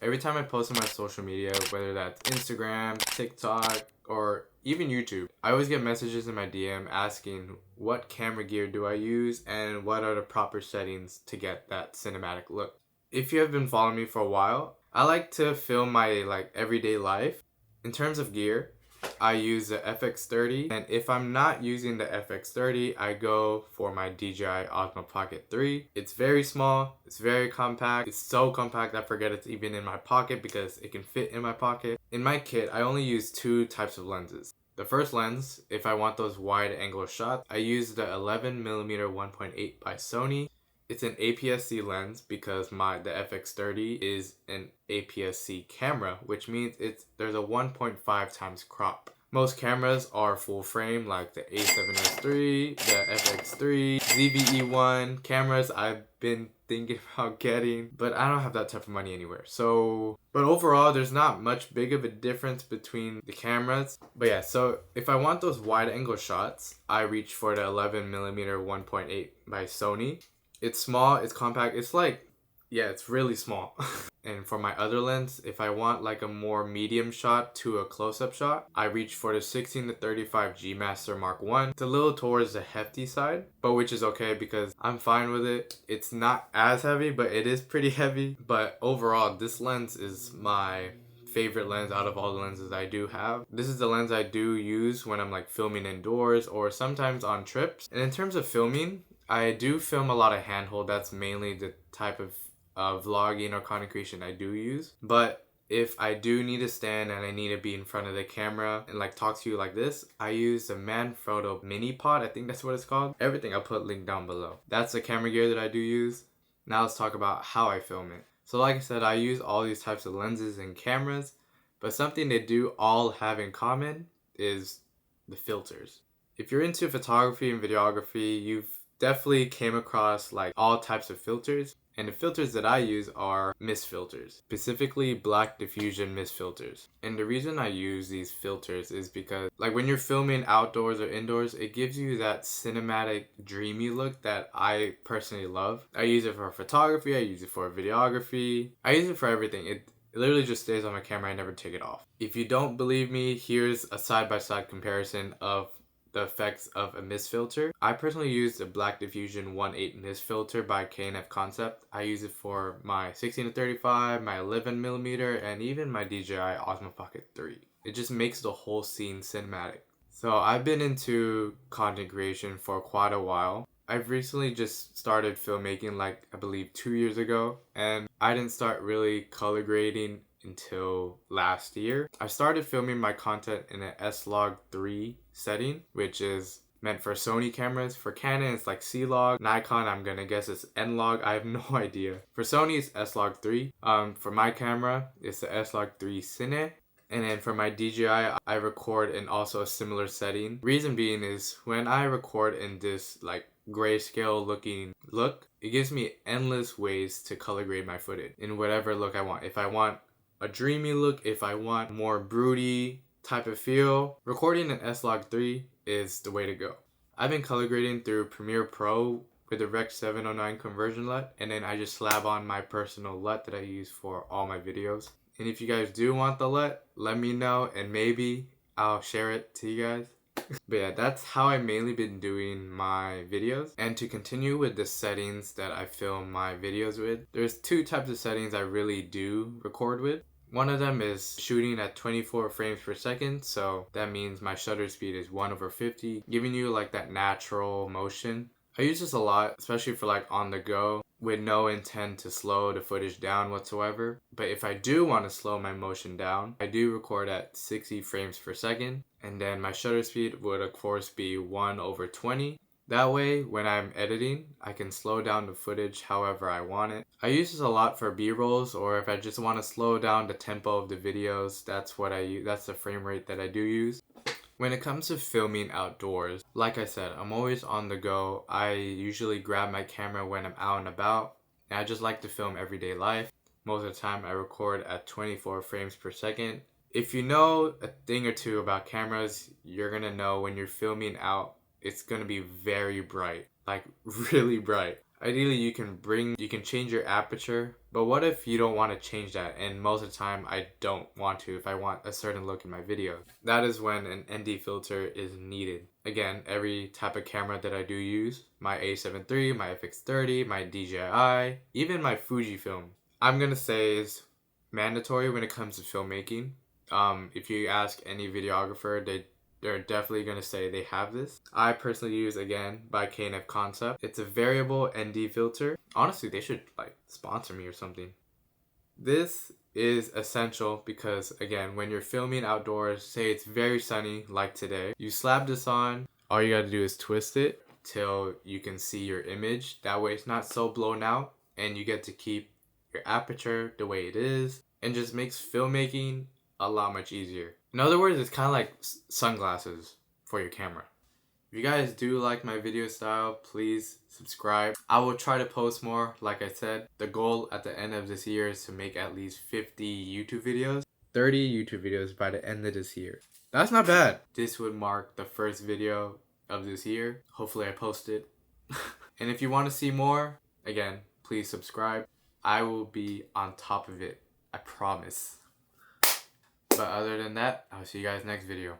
Every time I post on my social media, whether that's Instagram, TikTok, or even YouTube, I always get messages in my DM asking what camera gear do I use and what are the proper settings to get that cinematic look. If you have been following me for a while, I like to film my everyday life. In terms of gear, I use the FX30, and if I'm not using the FX30, I go for my DJI Osmo Pocket 3. It's very small, it's very compact. It's so compact I forget it's even in my pocket because it can fit in my pocket. In my kit, I only use two types of lenses. The first lens, if I want those wide angle shots, I use the 11mm 1.8 by Sony. It's an APS-C lens because the FX30 is an APS-C camera, which means there's a 1.5 times crop. Most cameras are full frame, like the A7S III, the FX3, ZVE1 cameras I've been thinking about getting, but I don't have that type of money anywhere. But overall, there's not much big of a difference between the cameras. But yeah, so if I want those wide angle shots, I reach for the 11mm 1.8 by Sony. It's small, it's compact, it's really small. And for my other lens, if I want like a more medium shot to a close-up shot, I reach for the 16-35 G Master Mark 1. It's a little towards the hefty side, but which is okay because I'm fine with it. It's not as heavy, but it is pretty heavy. But overall, this lens is my favorite lens out of all the lenses I do have. This is the lens I do use when I'm like filming indoors or sometimes on trips. And in terms of filming, I do film a lot of handhold. That's mainly the type of vlogging or content creation I do use. But if I do need to stand and I need to be in front of the camera and like talk to you like this, I use the Manfrotto Mini Pod. I think that's what it's called. Everything I'll put link down below. That's the camera gear that I do use. Now let's talk about how I film it. So like I said, I use all these types of lenses and cameras, but something they do all have in common is the filters. If you're into photography and videography, you've definitely came across like all types of filters, and the filters that I use are mist filters, specifically black diffusion mist filters. And the reason I use these filters is because like when you're filming outdoors or indoors, it gives you that cinematic dreamy look that I personally love. I use it for photography, I use it for videography, I use it for everything. It literally just stays on my camera, I never take it off. If you don't believe me, here's a side-by-side comparison of the effects of a mist filter. I personally use the Black Diffusion 1.8 mist filter by K&F Concept. I use it for my 16-35, my 11mm, and even my DJI Osmo Pocket 3. It just makes the whole scene cinematic. So I've been into content creation for quite a while. I've recently just started filmmaking like I believe 2 years ago, and I didn't start really color grading until last year. I started filming my content in an S-Log3 setting, which is meant for Sony cameras. For Canon, it's like C-Log. Nikon, I'm gonna guess it's N-Log. I have no idea. For Sony, it's S-Log3. For my camera, it's the S-Log3 Cine. And then for my DJI, I record in also a similar setting. Reason being is when I record in this like grayscale looking look, it gives me endless ways to color grade my footage in whatever look I want. If I want a dreamy look, if I want more broody type of feel, recording in S-Log3 is the way to go. I've been color grading through Premiere Pro with the Rec 709 conversion LUT, and then I just slab on my personal LUT that I use for all my videos. And if you guys do want the LUT, let me know and maybe I'll share it to you guys. But yeah, that's how I mainly been doing my videos. And to continue with the settings that I film my videos with, there's two types of settings I really do record with. One of them is shooting at 24 frames per second, so that means my shutter speed is 1/50, giving you like that natural motion. I use this a lot, especially for like on the go, with no intent to slow the footage down whatsoever. But if I do want to slow my motion down, I do record at 60 frames per second, and then my shutter speed would of course be 1/20. That way, when I'm editing, I can slow down the footage however I want it. I use this a lot for B-rolls, or if I just want to slow down the tempo of the videos, that's what I use. That's the frame rate that I do use. When it comes to filming outdoors, like I said, I'm always on the go. I usually grab my camera when I'm out and about, and I just like to film everyday life. Most of the time, I record at 24 frames per second. If you know a thing or two about cameras, you're gonna know when you're filming out, it's gonna be very bright, like really bright. Ideally, you can change your aperture, but what if you don't want to change that? And most of the time, I don't want to if I want a certain look in my video. That is when an ND filter is needed. Again, every type of camera that I do use, my A7 III, my FX30, my DJI, even my Fujifilm, I'm gonna say is mandatory when it comes to filmmaking. If you ask any videographer, they're definitely going to say they have this. I personally use, again, by KNF Concept. It's a variable ND filter. Honestly, they should like sponsor me or something. This is essential because, again, when you're filming outdoors, say it's very sunny like today, you slap this on, all you got to do is twist it till you can see your image. That way it's not so blown out and you get to keep your aperture the way it is, and just makes filmmaking a lot much easier. In other words, it's kind of like sunglasses for your camera. If you guys do like my video style, please subscribe. I will try to post more. Like I said, the goal at the end of this year is to make at least 50 YouTube videos, 30 YouTube videos by the end of this year. That's not bad. This would mark the first video of this year. Hopefully I post it. And if you want to see more, again, please subscribe. I will be on top of it. I promise. But other than that, I'll see you guys next video.